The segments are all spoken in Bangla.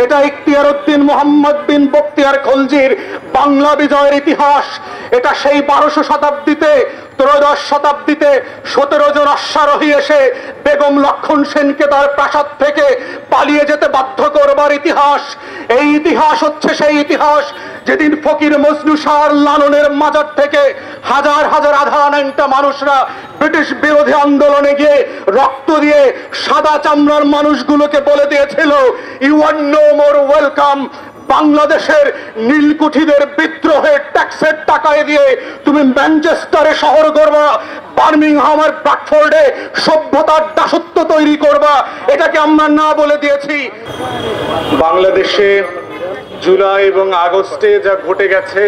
এটা ইখতিয়ার উদ্দিন মোহাম্মদ বিন বখতিয়ার খলজির বাংলা বিজয়ের ইতিহাস। এটা সেই 1200 শতাব্দীতে, ত্রয়োদশ শতাব্দীতে 17 জন অশ্বারোহী এসে বেগম লক্ষণ সেনকে তার প্রাসাদ থেকে পালিয়ে যেতে বাধ্য করবার ইতিহাস। এই ইতিহাস হচ্ছে সেই ইতিহাস যেদিন ফকির মজনু শাহর লালনের মাজার থেকে হাজার হাজার আধা ন্যাংটা মানুষরা ব্রিটিশ বিরোধী আন্দোলনে গিয়ে রক্ত দিয়ে সাদা চামড়ার মানুষগুলোকে বলে দিয়েছিল, you are no more welcome. বাংলাদেশের নীলকুঠিদের বিদ্রোহে ট্যাক্সের টাকায় দিয়ে তুমি ম্যানচেস্টারে শহর করবা, বার্মিংহাম আর ব্র্যাডফোর্ডে সভ্যতার দাসত্ব তৈরি করবা। এটাকে আমরা না বলে দিয়েছি? বাংলাদেশে জুলাই এবং আগস্টে যা ঘটে গেছে,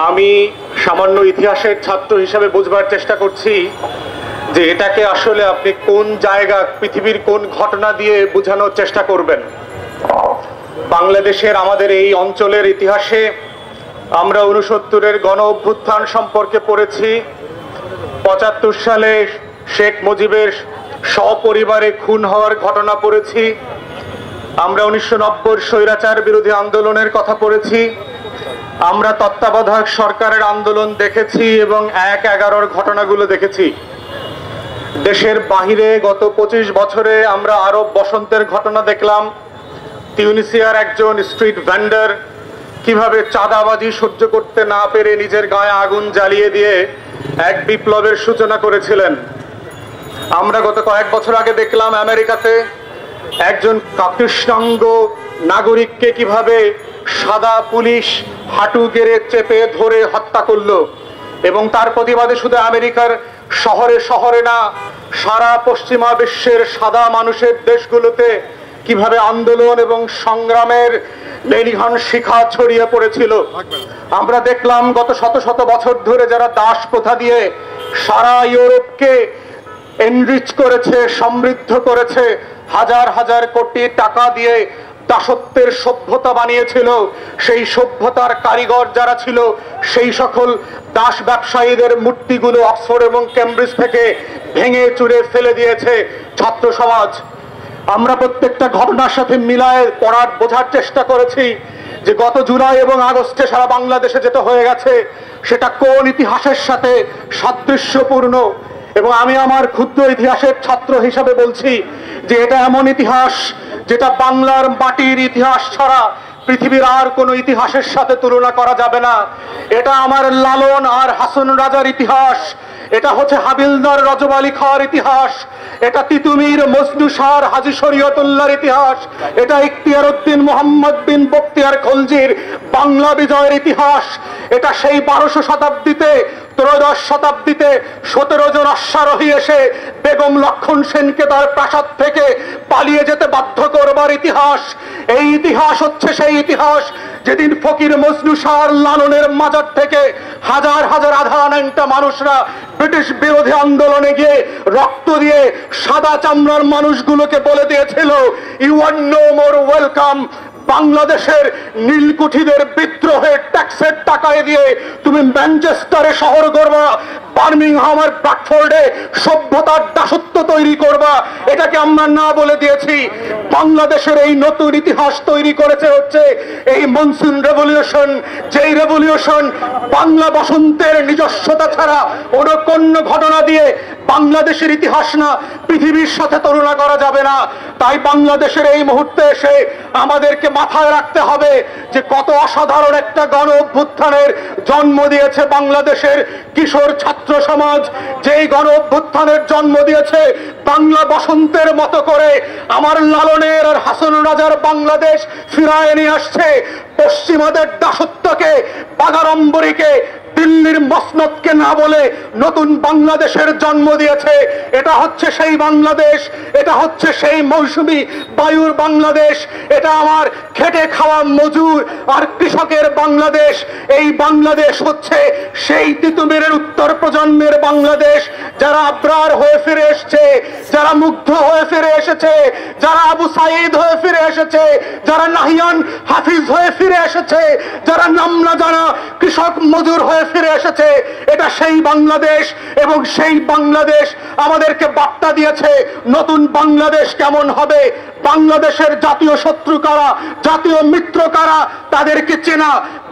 আমি সামান্য ইতিহাসের ছাত্র হিসাবে বুঝবার চেষ্টা করছি যে এটাকে আসলে আপনি কোন জায়গা, পৃথিবীর কোন ঘটনা দিয়ে বোঝানোর চেষ্টা করবেন। বাংলাদেশের, আমাদের এই অঞ্চলের ইতিহাসে আমরা 69-এর গণ অভ্যুত্থান সম্পর্কে পড়েছি। 75 সালে শেখ মুজিবের সপরিবারে খুন হওয়ার ঘটনা পড়েছি। আমরা 1990-র স্বৈরাচার বিরোধী আন্দোলনের কথা পড়েছি। আমরা তত্ত্বাবধায়ক সরকারের আন্দোলন দেখেছি এবং 1-11-র ঘটনাগুলো দেখেছি। দেশের বাহিরে গত 25 বছরে আমরা আরব বসন্তের ঘটনা দেখলাম। তিউনিসিয়ার একজন স্ট্রিট ভেন্ডার কিভাবে চাঁদাবাজি সহ্য করতে না পেরে নিজের গায়ে আগুন জ্বালিয়ে দিয়ে এক বিপ্লবের সূচনা করেছিলেন। আমরা গত কয়েক বছর আগে দেখলাম আমেরিকাতে একজন কৃষ্ণাঙ্গ নাগরিককে কিভাবে সাদা পুলিশ হাঁটু গেড়ে চেপে ধরে হত্যা করলো, এবং তার প্রতিবাদে শুধু আমেরিকার শহরে শহরে না, সারা পশ্চিমা বিশ্বের সাদা মানুষের দেশগুলোতে কিভাবে আন্দোলন এবং সংগ্রামের লেলিহান শিখা ছড়িয়ে পড়েছিল। আমরা দেখলাম গত শত শত বছর ধরে যারা দাস প্রথা দিয়ে সারা ইউরোপকে এনরিচ করেছে, সমৃদ্ধ করেছে, হাজার হাজার কোটি টাকা দিয়ে দাসত্বের সভ্যতা বানিয়েছিল, সেই সভ্যতার কারিগর যারা ছিল, সেই সকল দাস ব্যবসায়ীদের মূর্তিগুলো অক্সফোর্ড এবং কেমব্রিজ থেকে ভেঙে চুরে ফেলে দিয়েছে ছাত্র সমাজ। আমরা প্রত্যেকটা ঘটনার সাথে মিলায় পড়ার, বোঝার চেষ্টা করেছি যে গত জুলাই এবং আগস্টে সারা বাংলাদেশে যেটা হয়ে গেছে সেটা কোন ইতিহাসের সাথে সাদৃশ্যপূর্ণ। এবং আমি আমার ক্ষুদ্র ইতিহাসের ছাত্র হিসাবে বলছি যে এটা এমন ইতিহাস যেটা বাংলার মাটির ইতিহাস ছাড়া পৃথিবীর আর কোনো ইতিহাসের সাথে তুলনা করা যাবে না। এটা আমার লালন আর হাসন রাজার ইতিহাস, এটা হচ্ছে হাবিলদার রজব আলী খাঁর ইতিহাস, এটা তিতুমির মজনু শাহর হাজী শরীয়তুল্লাহর ইতিহাস, এটা ইখতিয়ার উদ্দিন মোহাম্মদ বিন বখতিয়ার খলজির বাংলা বিজয়ের ইতিহাস। এটা সেই 1200 শতাব্দীতে, ত্রয়োদশ শতাব্দীতে 17 জন অশ্বারোহী এসে বেগম লক্ষণ সেনকে তার প্রাসাদ থেকে পালিয়ে যেতে বাধ্য করবার ইতিহাস। এই ইতিহাস হচ্ছে সেই ইতিহাস যেদিন ফকির মজনু শাহর লালনের মাজার থেকে হাজার হাজার আধা ন্যাংটা মানুষরা ব্রিটিশ বিরোধী আন্দোলনে গিয়ে রক্ত দিয়ে সাদা চামড়ার মানুষগুলোকে বলে দিয়েছিল, you are no more welcome. বাংলাদেশের নীলকুঠিদের বিদ্রোহে ট্যাক্সের টাকায় দিয়ে তুমি ম্যানচেস্টারে শহর করবা, বার্মিংহাম আর ব্র্যাডফোর্ডে সভ্যতার দাসত্ব তৈরি করবা। এটাকে আমরা না বলে দিয়েছি? বাংলাদেশের এই নতুন ইতিহাস তৈরি করেছে হচ্ছে এই মনসুন রেভলিউশন, যেই রেভলিউশন বাংলা বসন্তের নিজস্বতা ছাড়া অন্য ঘটনা দিয়ে বাংলাদেশের ইতিহাস না, পৃথিবীর সাথে তুলনা করা যাবে না। তাই বাংলাদেশের এই মুহূর্তে এসে আমাদেরকে মাথায় রাখতে হবে যে কত অসাধারণ একটা গণ অভ্যুত্থানের জন্ম দিয়েছে বাংলাদেশের কিশোর ছাত্র সমাজ, যেই গণ অভ্যুত্থানের জন্ম দিয়েছে বাংলা বসন্তের মতো করে আমার লালনের আর হাসন রাজার বাংলাদেশ ফিরায় নিয়ে আসছে। পশ্চিমাদের দাসত্বকে, বাগাড়ম্বরীকে, দিল্লির মসনদকে না বলে নতুন বাংলাদেশের জন্ম দিয়েছে। এটা হচ্ছে সেই বাংলাদেশ, এটা হচ্ছে সেই মৌসুমী বায়ুর বাংলাদেশ, এটা আমার খেটে খাওয়া মজুর আর কৃষকের বাংলাদেশ। এই বাংলাদেশ হচ্ছে সেই তিতুমিরের উত্তর প্রজন্মের বাংলাদেশ, যারা আবরার হয়ে ফিরে এসেছে, যারা মুগ্ধ হয়ে ফিরে এসেছে, যারা আবু সাইদ হয়ে ফিরে এসেছে, যারা নাহিয়ান হাফিজ হয়ে ফিরে এসেছে, যারা নাম না জানা কৃষক মজুর হয়ে ফিরে এসেছে। এটা সেই বাংলাদেশ, এবং সেই বাংলাদেশ আমাদেরকে বার্তা দিয়েছে নতুন বাংলাদেশ কেমন হবে। বাংলাদেশের জাতীয় শত্রু কারা, জাতীয় মিত্র কারা, তাদেরকে চেনা।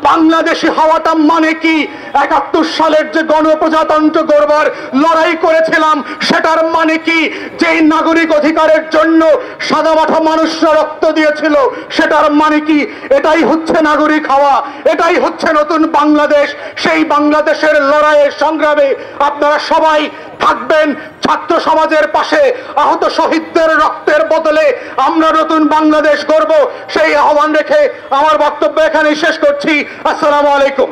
বাংলাদেশি হওয়াটা মানে কি? ৭১ সালের যে গণপ্রজাতন্ত্র গড়বার লড়াই করেছিলাম সেটার মানে কি? যেই নাগরিক অধিকারের জন্য সাদামাঠা মানুষরা রক্ত দিয়েছিল সেটার মানে কি? এটাই হচ্ছে নাগরিক হওয়া, এটাই হচ্ছে নতুন বাংলাদেশ। সেই বাংলাদেশের লড়াইয়ের সংগ্রামে আপনারা সবাই থাকবেন ছাত্র সমাজের পাশে। আহত শহীদদের রক্তের বদলে আমরা নতুন বাংলাদেশ গড়ব, সেই আহ্বান রেখে আমার বক্তব্য এখানেই শেষ করছি। আসসালামু আলাইকুম।